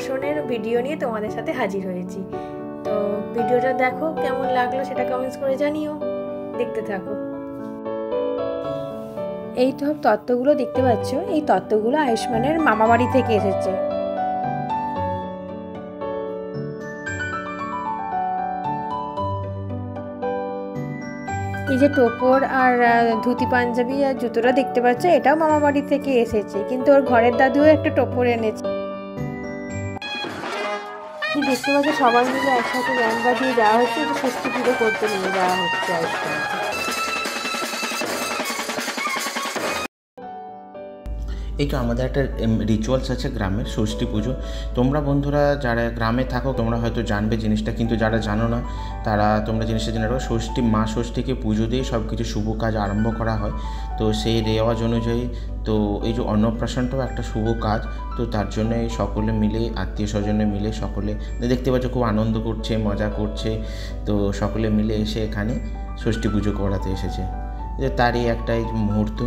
অন্নপ্রাশনের video নিয়ে তোমাদের সাথে হাজির হয়েছি। তো ভিডিওটা দেখো, কেমন লাগলো সেটা কমেন্টস করে জানিও। দেখতে থাকো। এই সব তত্ত্বগুলো দেখতে পাচ্ছ, এই তত্ত্বগুলো আয়ুষ্মানের মামা বাড়ি থেকে এসেছে। এই যে টোপর আর ধুতি পাঞ্জাবি আর জুতোটা দেখতে পাচ্ছ, এটাও মামা বাড়ি থেকে এসেছে, কিন্তু ওর ঘরের দাদুও একটা টোপর এনেছে। দেখতে পাচ্ছ সবাই মিলে একসাথে ব্যান্ড বাজিয়ে যাওয়া হচ্ছে, ষষ্ঠী পুজো করতে নিয়ে যাওয়া হচ্ছে আয়ুষ্মানকে। এই তো আমাদের একটা রিচুয়ালস আছে গ্রামের, ষষ্ঠী পুজো। তোমরা বন্ধুরা যারা গ্রামে থাকো তোমরা হয়তো জানবে জিনিসটা, কিন্তু যারা জানো না তোমরা জিনিসটা জেনে রাখো। মা ষষ্ঠীকে পুজো দিয়ে সব কিছু শুভ কাজ আরম্ভ করা হয়। তো সেই রেওয়াজ অনুযায়ী তো এই যে অন্নপ্রাশনটাও একটা শুভ কাজ। তো তার জন্য সকলে মিলে, আত্মীয় স্বজনে মিলে সকলে দেখতে পাচ্ছ খুব আনন্দ করছে, মজা করছে। তো সকলে মিলে এসে এখানে ষষ্ঠী পুজো করাতে এসেছে। তারই একটা এই মুহূর্ত,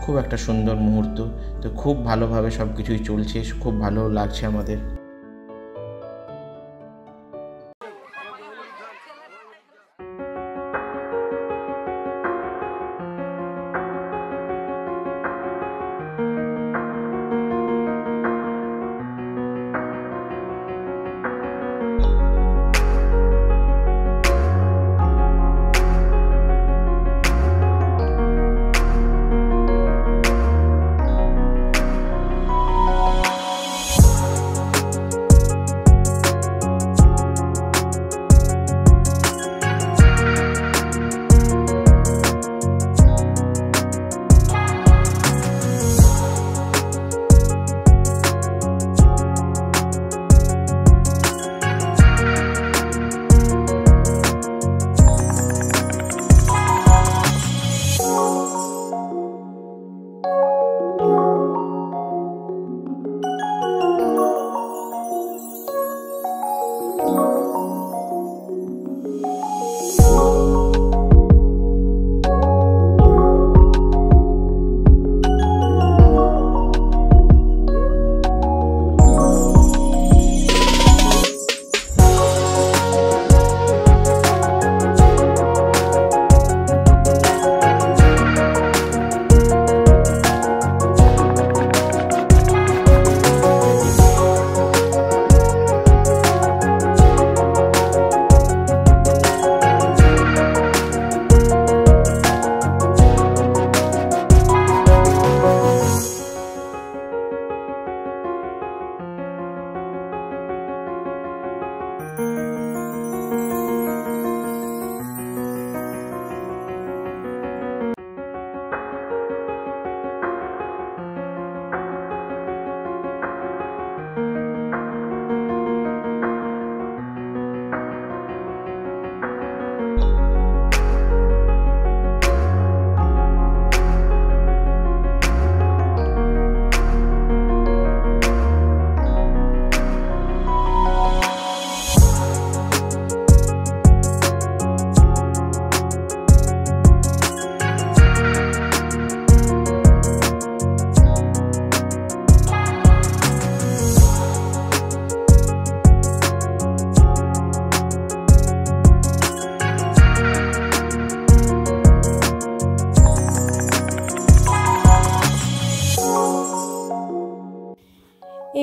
খুব একটা সুন্দর মুহূর্ত। তো খুব ভালোভাবে সব কিছুই চলছে, খুব ভালো লাগছে আমাদের।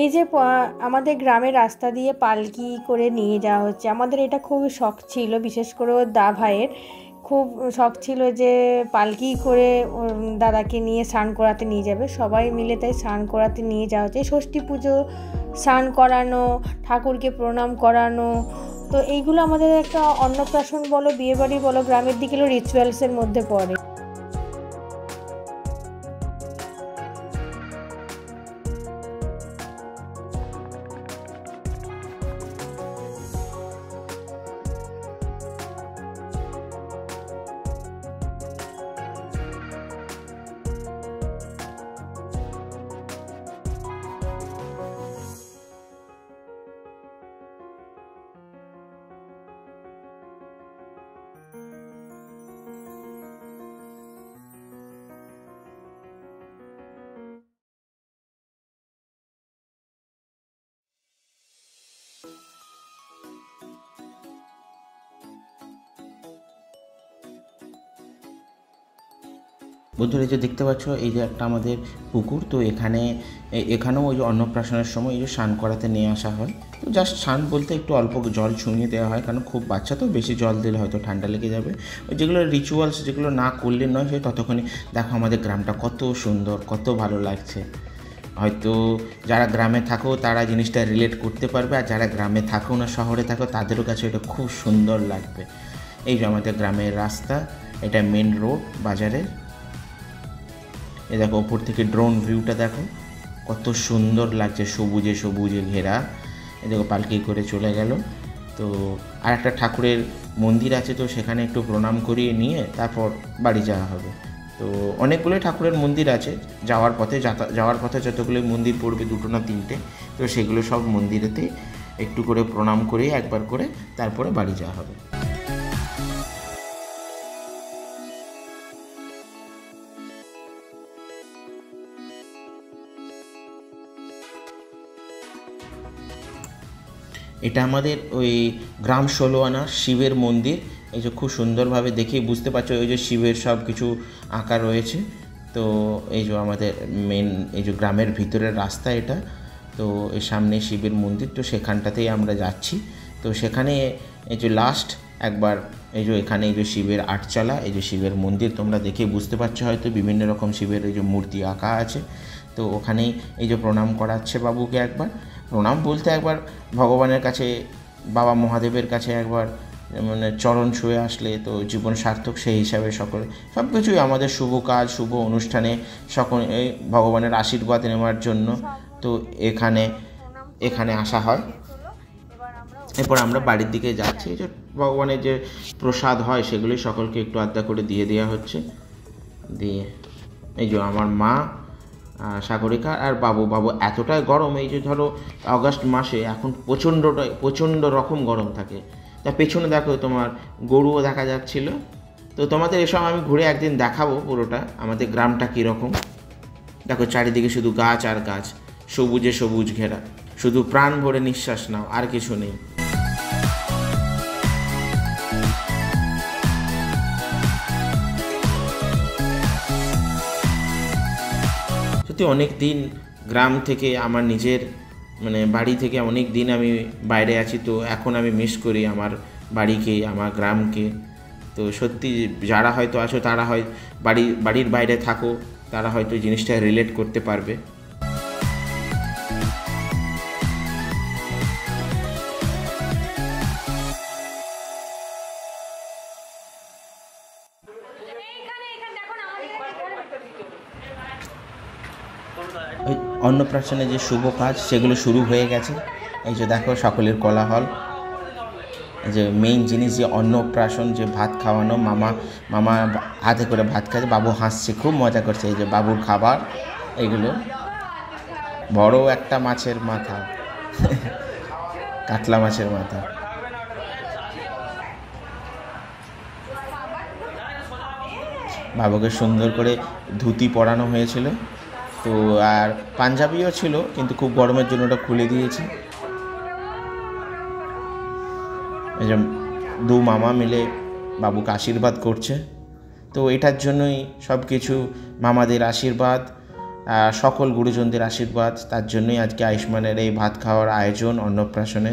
এই যে আমাদের গ্রামের রাস্তা দিয়ে পালকি করে নিয়ে যাওয়া হচ্ছে, আমাদের এটা খুব শখ ছিল, বিশেষ করে ওর দা ভাইয়ের খুব শখ ছিল যে পালকি করে দাদাকে নিয়ে স্নান করাতে নিয়ে যাবে। সবাই মিলে তাই স্নান করাতে নিয়ে যাওয়া হচ্ছে। ষষ্ঠী পুজো, স্নান করানো, ঠাকুরকে প্রণাম করানো, তো এইগুলো আমাদের একটা অন্নপ্রাশন বলো, বিয়েবাড়ি বলো, গ্রামের দিকে রিচুয়ালসের মধ্যে পড়ে। বন্ধুরা এই যে দেখতে পাচ্ছ এই যে একটা আমাদের পুকুর, তো এখানেও ওই যে অন্নপ্রাশনের সময় এই যে স্নান করাতে নিয়ে আসা হয়। তো জাস্ট স্নান বলতে একটু অল্প জল ছুঁয়ে দেওয়া হয়, কারণ খুব বাচ্চা তো, বেশি জল দিলে হয়তো ঠান্ডা লেগে যাবে। ওই যেগুলো রিচুয়ালস, যেগুলো না করলে নয়, সে ততক্ষণে দেখো আমাদের গ্রামটা কত সুন্দর, কত ভালো লাগছে। হয়তো যারা গ্রামে থাকো তারা জিনিসটা রিলেট করতে পারবে, আর যারা গ্রামে থাকো না, শহরে থাকো, তাদেরও কাছে এটা খুব সুন্দর লাগবে। এই যে আমাদের গ্রামের রাস্তা, এটা মেন রোড বাজারের। এ দেখো ওপর থেকে ড্রোন ভিউটা দেখো কত সুন্দর লাগছে, সবুজে সবুজে ঘেরা। এ দেখো পালকি করে চলে গেল। তো আর একটা ঠাকুরের মন্দির আছে, তো সেখানে একটু প্রণাম করিয়ে নিয়ে তারপর বাড়ি যাওয়া হবে। তো অনেকগুলোই ঠাকুরের মন্দির আছে যাওয়ার পথে যতগুলোই মন্দির পড়বে, 2টো না 3টে, তো সেগুলো সব মন্দিরেতে একটু করে প্রণাম করে একবার করে তারপরে বাড়ি যাওয়া হবে। এটা আমাদের ওই গ্রাম 16 আনা শিবের মন্দির। এই যে খুব সুন্দরভাবে দেখেই বুঝতে পারছো, ওই যে শিবের সব কিছু আঁকা রয়েছে। তো এই যে আমাদের মেন এই যে গ্রামের ভিতরের রাস্তা এটা, তো এর সামনে শিবের মন্দির, তো সেখানটাতেই আমরা যাচ্ছি। তো সেখানে এই যে লাস্ট একবার এই যে এখানে এই যে শিবের আটচালা, এই যে শিবের মন্দির, তোমরা দেখে বুঝতে পারছো হয়তো বিভিন্ন রকম শিবের এই যে মূর্তি আঁকা আছে। তো ওখানেই এই যে প্রণাম করাচ্ছে বাবুকে, একবার প্রণাম বলতে একবার ভগবানের কাছে, বাবা মহাদেবের কাছে একবার মানে চরণ ছুঁয়ে আসলে তো জীবন সার্থক। সেই হিসাবে সব কিছুই আমাদের শুভ কাজ, শুভ অনুষ্ঠানে সকলে ভগবানের আশীর্বাদ নেওয়ার জন্য তো এখানে আসা হয়। এরপর আমরা বাড়ির দিকে যাচ্ছি। যে ভগবানের যে প্রসাদ হয় সেগুলি সকলকে একটু আধা করে দিয়ে দেওয়া হচ্ছে। দিয়ে এই যে আমার মা, সাগরিকা আর বাবু এতটাই গরম, এই যে ধরো আগস্ট মাসে এখন প্রচণ্ড রকম গরম থাকে। তা পেছনে দেখো তোমার গরুও দেখা যাচ্ছিল। তো তোমাদের এসব আমি ঘুরে একদিন দেখাবো পুরোটা আমাদের গ্রামটা কীরকম। দেখো চারিদিকে শুধু গাছ আর গাছ, সবুজে সবুজ ঘেরা, শুধু প্রাণ ভরে নিঃশ্বাস নাও, আর কিছু নেই। সত্যি অনেক দিন গ্রাম থেকে, আমার নিজের মানে বাড়ি থেকে অনেক দিন আমি বাইরে আছি। তো এখন আমি মিস করি আমার বাড়িকে, আমার গ্রামকে। তো সত্যি যারা হয়তো আছো, তারা হয় বাড়ির বাইরে থাকো, তারা হয়তো জিনিসটা রিলেট করতে পারবে। ওই অন্নপ্রাশনে যে শুভ কাজ সেগুলো শুরু হয়ে গেছে। এই যে দেখো সকলের কোলাহল। যে মেইন জিনিস যে অন্নপ্রাশন, যে ভাত খাওয়ানো, মামা হাতে করে ভাত খাচ্ছে, বাবু হাসছে, খুব মজা করছে। এই যে বাবুর খাবার, এগুলো বড় একটা মাছের মাথা, কাতলা মাছের মাথা। বাবুকে সুন্দর করে ধুতি পরানো হয়েছিল। তো আর পাঞ্জাবিও ছিল, কিন্তু খুব গরমের জন্য ওটা খুলে দিয়েছি। এই যে দু মামা মিলে বাবুকে আশীর্বাদ করছে। তো এটার জন্যই সব কিছু, মামাদের আশীর্বাদ, সকল গুরুজনদের আশীর্বাদ, তার জন্যই আজকে আয়ুষ্মানের এই ভাত খাওয়ার আয়োজন অন্নপ্রাশনে।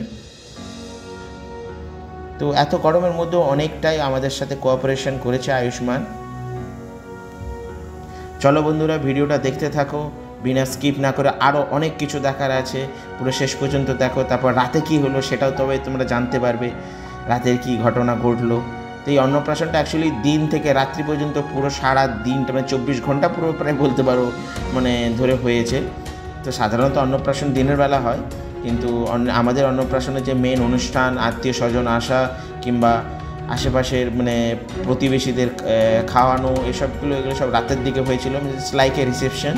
তো এত গরমের মধ্যেও অনেকটাই আমাদের সাথে কোঅপারেশন করেছে আয়ুষ্মান। চলো বন্ধুরা, ভিডিওটা দেখতে থাকো, বিনা স্কিপ না করে। আরও অনেক কিছু দেখার আছে, পুরো শেষ পর্যন্ত দেখো। তারপর রাতে কি হলো সেটাও তবে তোমরা জানতে পারবে, রাতের কি ঘটনা ঘটলো। তো এই অন্নপ্রাশনটা অ্যাকচুয়ালি দিন থেকে রাত্রি পর্যন্ত পুরো সারা দিনটা, মানে 24 ঘন্টা পুরো প্রায় বলতে পারো মানে ধরে হয়েছে। তো সাধারণত অন্নপ্রাশন দিনের বেলা হয়, কিন্তু আমাদের অন্নপ্রাশনের যে মেন অনুষ্ঠান, আত্মীয় স্বজন আসা কিংবা আশেপাশের মানে প্রতিবেশীদের খাওয়ানো, এগুলো সব রাতের দিকে হয়েছিল। It's like a reception.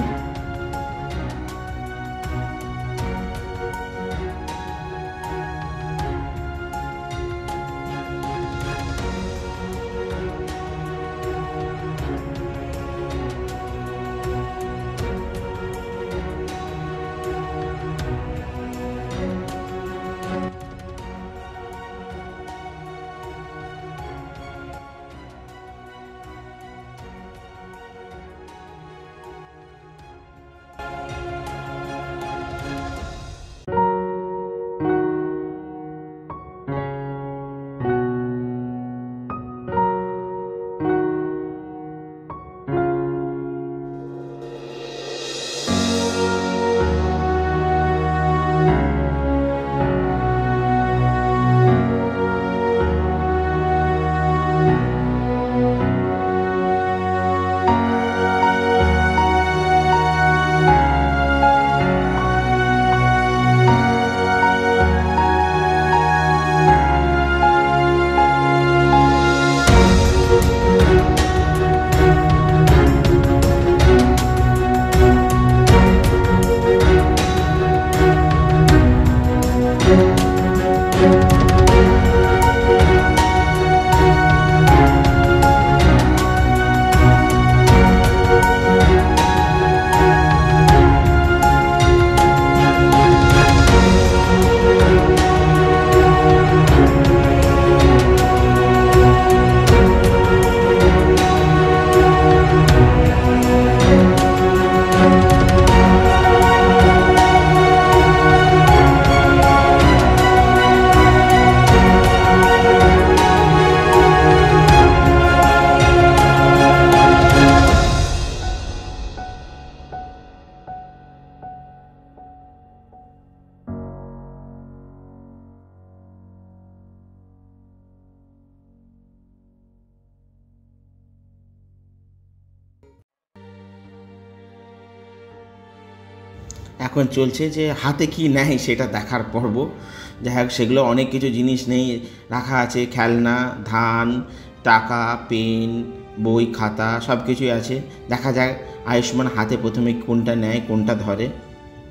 এখন চলছে যে হাতে কি নেয় সেটা দেখার পর্ব। যাই হোক, সেগুলো অনেক কিছু জিনিস নেই রাখা আছে, খেলনা, ধান, টাকা, পেন, বই, খাতা সব কিছুই আছে। দেখা যায় আয়ুষ্মান হাতে প্রথমে কোনটা নেয় কোনটা ধরে,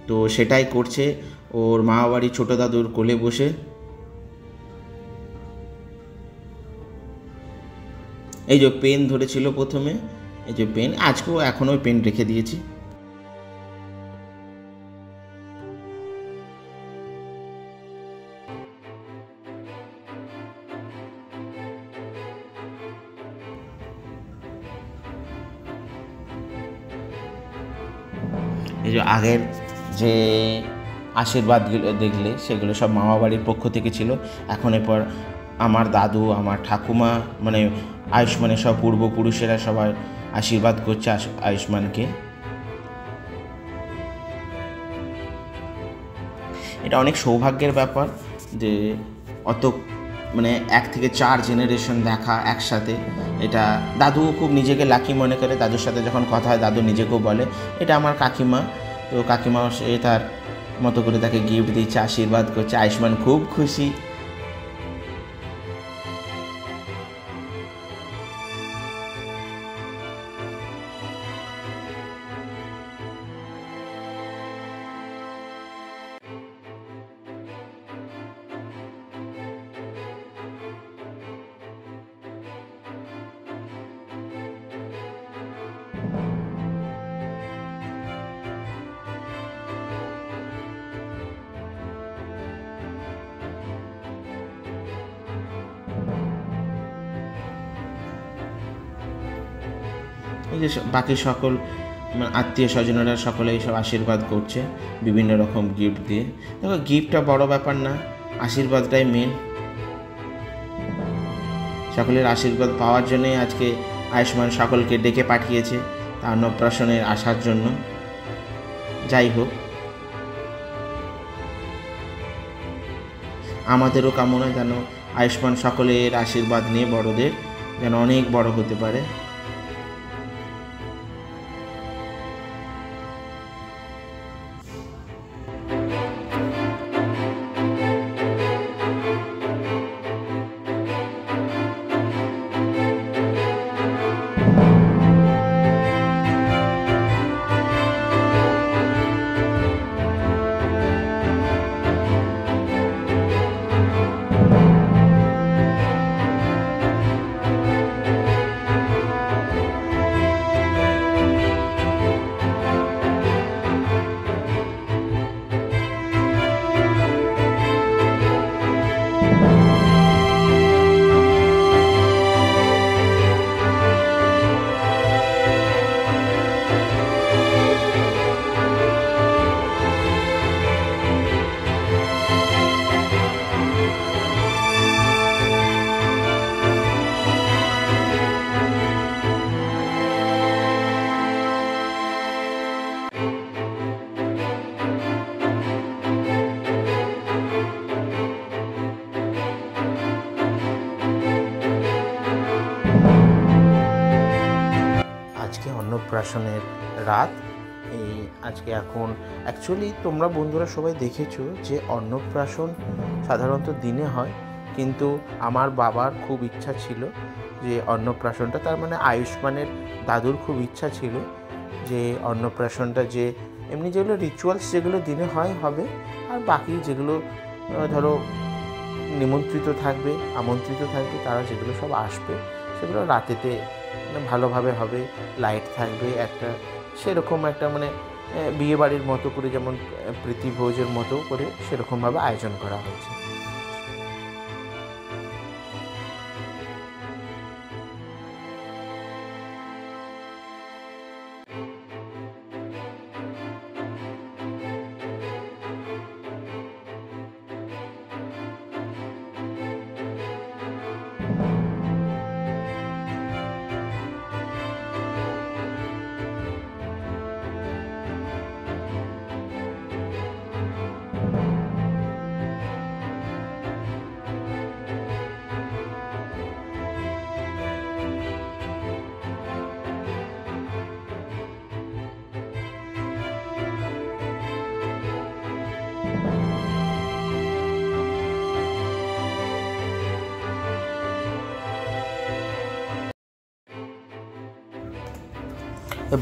তো সেটাই করছে ওর মামাবাড়ি ছোটো দাদুর কোলে বসে। এই যে পেন ধরেছিল প্রথমে, এই যে পেন, আজকেও এখনও পেন রেখে দিয়েছি। এই যে আগের যে আশীর্বাদগুলো দেখলে সেগুলো সব মামাবাড়ির পক্ষ থেকে ছিল। এখন এরপর আমার দাদু, আমার ঠাকুমা, মানে আয়ুষ্মানের সব পূর্বপুরুষেরা সবাই আশীর্বাদ করছে আয়ুষ্মানকে। এটা অনেক সৌভাগ্যের ব্যাপার যে অত মানে 1 থেকে 4 জেনারেশন দেখা একসাথে। এটা দাদু খুব নিজেকে লাকি মনে করে। দাদুর সাথে যখন কথা হয় দাদু নিজেকেও বলে এটা আমার কাকিমা। তো কাকিমাও সে তার মতো করে তাকে গিফট দিচ্ছে, আশীর্বাদ করছে। আয়ুষ্মান খুব খুশি। এই যে বাকি সকল আত্মীয় স্বজনেরা সকলে এইসব আশীর্বাদ করছে বিভিন্ন রকম গিফট দিয়ে। দেখো, গিফটটা বড় ব্যাপার না, আশীর্বাদটাই মেন। সকলের আশীর্বাদ পাওয়ার জন্যই আজকে আয়ুষ্মান সকলকে ডেকে পাঠিয়েছে তার অন্নপ্রাশনে আসার জন্য। যাই হোক, আমাদেরও কামনা যেন আয়ুষ্মান সকলের আশীর্বাদ নিয়ে বড়দের যেন অনেক বড় হতে পারে। অন্নপ্রাশনের রাত। এই আজকে এখন অ্যাকচুয়ালি তোমরা বন্ধুরা সবাই দেখেছো যে অন্নপ্রাশন সাধারণত দিনে হয়, কিন্তু আমার বাবার খুব ইচ্ছা ছিল যে অন্নপ্রাশনটা, তার মানে আয়ুষ্মানের দাদুর খুব ইচ্ছা ছিল যে অন্নপ্রাশনটা, যে এমনি যেগুলো রিচুয়ালস যেগুলো দিনে হয় হবে, আর বাকি যেগুলো ধরো নিমন্ত্রিত থাকবে, আমন্ত্রিত থাকবে, তারা যেগুলো সব আসবে সেগুলো রাতেতে ভালোভাবে হবে, লাইট থাকবে, একটা সেরকম একটা মানে বিয়েবাড়ির মতো করে, যেমন প্রীতিভোজের মতো করে সেরকমভাবে আয়োজন করা হয়েছে।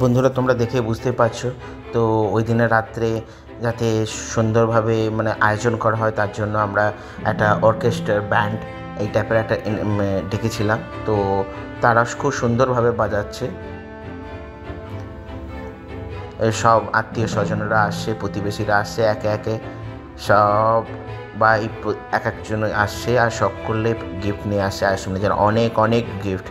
বন্ধুরা, তোমরা দেখে বুঝতে পারছো তো ওই দিনের রাত্রে যাতে সুন্দরভাবে মানে আয়োজন করা হয়, তার জন্য আমরা একটা অর্কেস্ট্রার ব্যান্ড এই টাইপের একটা ডেকেছিলাম। তো তারা খুব সুন্দরভাবে বাজাচ্ছে, সব আত্মীয় স্বজনরা আসছে, প্রতিবেশীরা আসছে, একে একে সব বা এক একজন আসছে, আর সকলে গিফট নিয়ে আসছে আয়ুষ্মানের জন্য। অনেক অনেক গিফট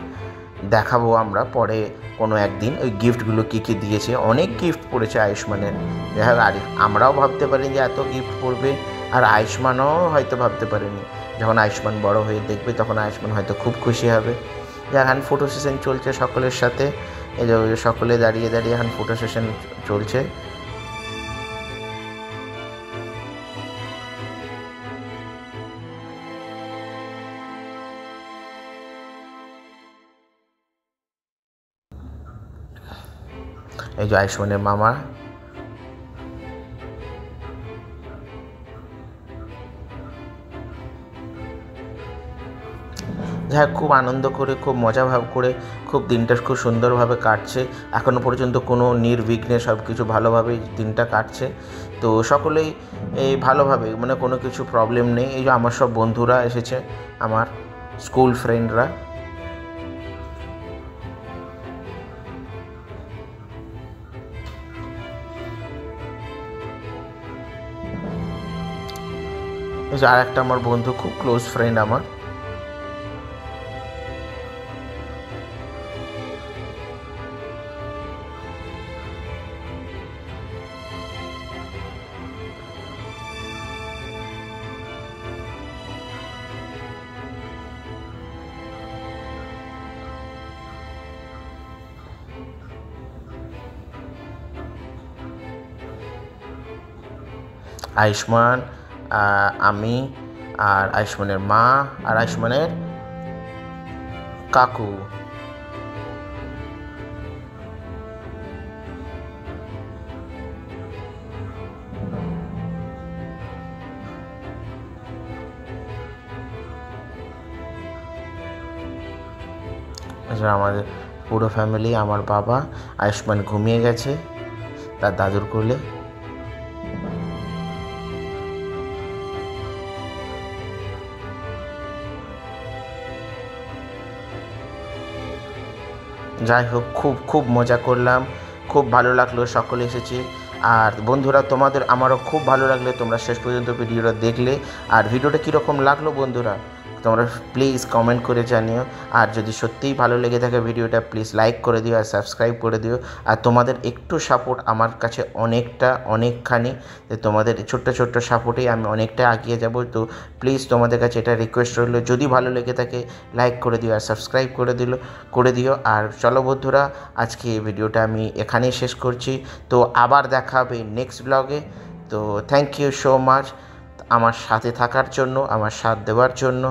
দেখাবো আমরা পরে কোনো একদিন ওই গিফটগুলো কী কী দিয়েছে। অনেক গিফট পড়েছে আয়ুষ্মানের, যাই হোক। আর আমরাও ভাবতে পারিনি যে এত গিফট পড়বে, আর আয়ুষ্মানও হয়তো ভাবতে পারেনি। যখন আয়ুষ্মান বড় হয়ে দেখবে তখন আয়ুষ্মান হয়তো খুব খুশি হবে। এখন ফটো সেশন চলছে সকলের সাথে, এই যে সকলে দাঁড়িয়ে দাঁড়িয়ে এখন ফটো সেশন চলছে। এই যে আয়ুষ্মানের মামা, যাই হোক, খুব আনন্দ করে, খুব মজা ভাব করে, খুব দিনটা খুব সুন্দরভাবে কাটছে। এখনও পর্যন্ত কোনো নির্বিঘ্নে সব কিছু ভালোভাবেই দিনটা কাটছে। তো সকলেই এই ভালোভাবে, মানে কোনো কিছু প্রবলেম নেই। এই যে আমার সব বন্ধুরা এসেছে, আমার স্কুল ফ্রেন্ডরা। আর একটা আমার বন্ধু, খুব ক্লোজ ফ্রেন্ড আমার। আয়ুষ্মান, আমি, আর আয়ুষ্মানের মা, আর আয়ুষ্মানের কাকু। আমাদের পুরো ফ্যামিলি, আমার বাবা, আয়ুষ্মান ঘুমিয়ে গেছে তার দাদুর কোলে। যাই হোক, খুব খুব মজা করলাম, খুব ভালো লাগলো, সকলে এসেছে। আর বন্ধুরা, আমারও খুব ভালো লাগলো তোমরা শেষ পর্যন্ত ভিডিওটা দেখলে। আর ভিডিওটা কীরকম লাগলো বন্ধুরা তোমরা প্লিজ কমেন্ট করে জানিও। আর যদি সত্যিই ভালো লেগে থাকে ভিডিওটা, প্লিজ লাইক করে দিও আর সাবস্ক্রাইব করে দিও। আর তোমাদের একটু সাপোর্ট আমার কাছে অনেকখানি, তোমাদের ছোট্ট ছোট্ট সাপোর্টেই আমি অনেকটা এগিয়ে যাব। তো প্লিজ তোমাদের কাছে এটা রিকোয়েস্ট রইল, যদি ভালো লেগে থাকে লাইক করে দিও আর সাবস্ক্রাইব করে দিও। আর চলো বন্ধুরা, আজকে এই ভিডিওটা আমি এখানেই শেষ করছি। তো আবার দেখা হবে নেক্সট ব্লগে। তো থ্যাংক ইউ সো মাচ আমার সাথে থাকার জন্য, আমার সাথ দেওয়ার জন্য।